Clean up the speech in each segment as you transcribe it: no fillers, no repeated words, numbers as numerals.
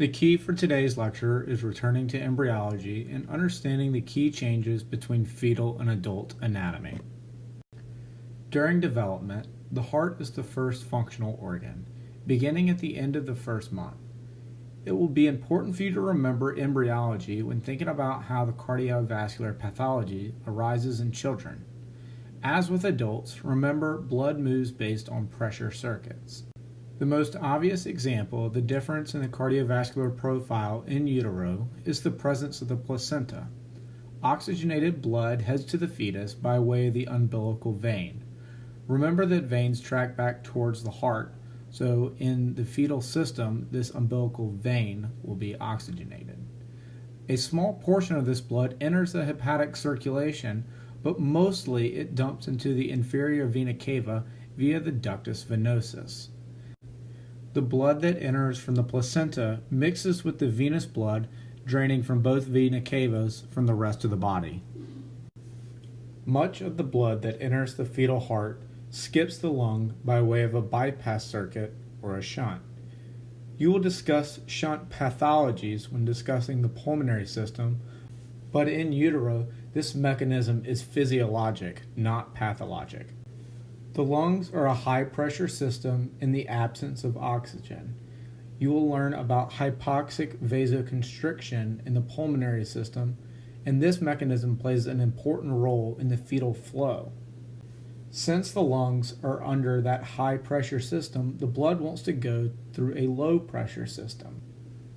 The key for today's lecture is returning to embryology and understanding the key changes between fetal and adult anatomy. During development, the heart is the first functional organ, beginning at the end of the first month. It will be important for you to remember embryology when thinking about how the cardiovascular pathology arises in children. As with adults, remember blood moves based on pressure circuits. The most obvious example of the difference in the cardiovascular profile in utero is the presence of the placenta. Oxygenated blood heads to the fetus by way of the umbilical vein. Remember that veins track back towards the heart, so in the fetal system, this umbilical vein will be oxygenated. A small portion of this blood enters the hepatic circulation, but mostly it dumps into the inferior vena cava via the ductus venosus. The blood that enters from the placenta mixes with the venous blood draining from both vena cavas from the rest of the body. Much of the blood that enters the fetal heart skips the lung by way of a bypass circuit or a shunt. You will discuss shunt pathologies when discussing the pulmonary system, but in utero, this mechanism is physiologic, not pathologic. The lungs are a high-pressure system in the absence of oxygen. You will learn about hypoxic vasoconstriction in the pulmonary system, and this mechanism plays an important role in the fetal flow. Since the lungs are under that high-pressure system, the blood wants to go through a low-pressure system.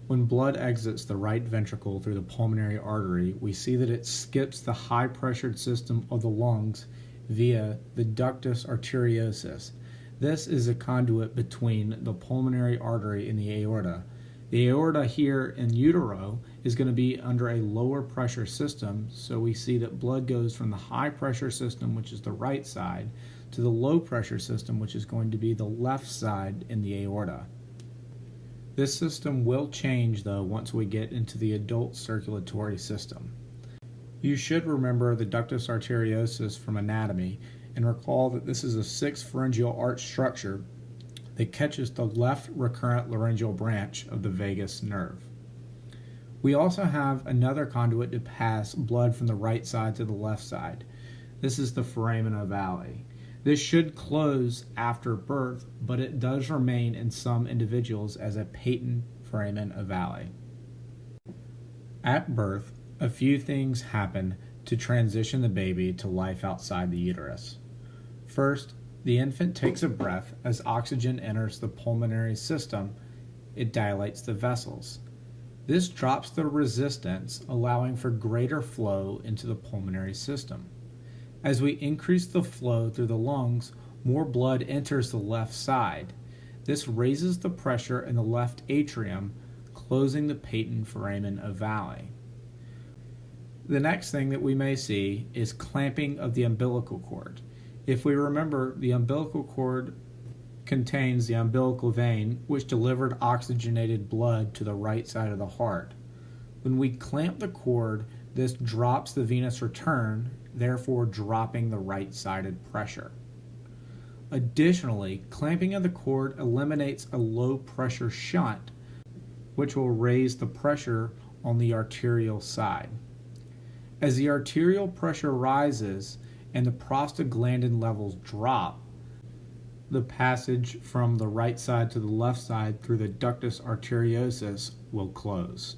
When blood exits the right ventricle through the pulmonary artery, we see that it skips the high-pressured system of the lungs via the ductus arteriosus. This is a conduit between the pulmonary artery and the aorta. The aorta here in utero is going to be under a lower pressure system, so we see that blood goes from the high pressure system, which is the right side, to the low pressure system, which is going to be the left side in the aorta. This system will change though once we get into the adult circulatory system. You should remember the ductus arteriosus from anatomy and recall that this is a 6-pharyngeal arch structure that catches the left recurrent laryngeal branch of the vagus nerve. We also have another conduit to pass blood from the right side to the left side. This is the foramen ovale. This should close after birth, but it does remain in some individuals as a patent foramen ovale. At birth, a few things happen to transition the baby to life outside the uterus. First, the infant takes a breath as oxygen enters the pulmonary system. It dilates the vessels. This drops the resistance, allowing for greater flow into the pulmonary system. As we increase the flow through the lungs, more blood enters the left side. This raises the pressure in the left atrium, closing the patent foramen ovale. The next thing that we may see is clamping of the umbilical cord. If we remember, the umbilical cord contains the umbilical vein, which delivered oxygenated blood to the right side of the heart. When we clamp the cord, this drops the venous return, therefore dropping the right-sided pressure. Additionally, clamping of the cord eliminates a low-pressure shunt, which will raise the pressure on the arterial side. As the arterial pressure rises and the prostaglandin levels drop, the passage from the right side to the left side through the ductus arteriosus will close.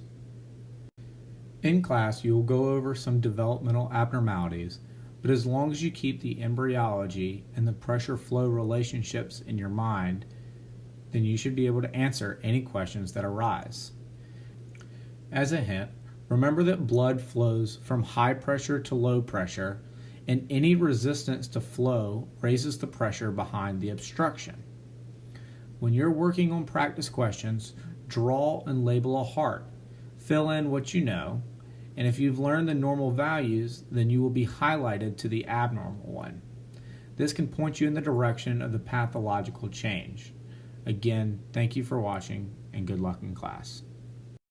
In class, you will go over some developmental abnormalities, but as long as you keep the embryology and the pressure-flow relationships in your mind, then you should be able to answer any questions that arise. As a hint, remember that blood flows from high pressure to low pressure, and any resistance to flow raises the pressure behind the obstruction. When you're working on practice questions, draw and label a heart. Fill in what you know, and if you've learned the normal values, then you will be highlighted to the abnormal one. This can point you in the direction of the pathological change. Again, thank you for watching, and good luck in class.